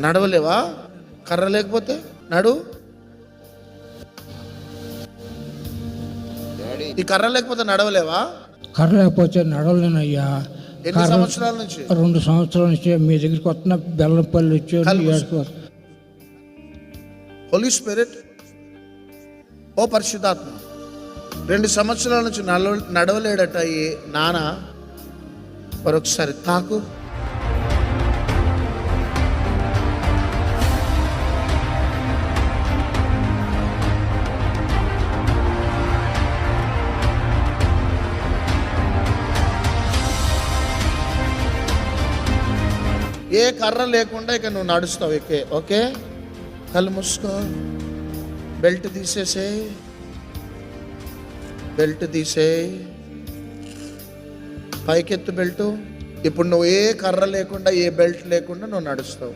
నడవలేవా? కర్ర లేకపోతే నడు. ఈ కర్ర లేకపోతే నడవలేవా? కర్ర లేకపోతే నడవలేనయ్యా. ఎన్ని సంవత్సరాల నుంచి? 2 సంవత్సరాల నుంచి మీ దగ్గరికి వస్తున్న బెల్లంపల్లి వచ్చి హోలీ స్పిరిట్, ఓ పరిశుద్ధాత్మ, 2 సంవత్సరాల నుంచి నడవలేడట ఈ నాన్న. మరొకసారి తాకు. ఏ కర్ర లేకుండా ఇక నువ్వు నడుస్తావు. ఓకే, కళ్ళు మూసుకో. బెల్ట్ తీసేసేయ్, బెల్ట్ తీసేయ్, పైకెత్తు బెల్ట్. ఇప్పుడు నువ్వు ఏ కర్ర లేకుండా, ఏ బెల్ట్ లేకుండా నువ్వు నడుస్తావు.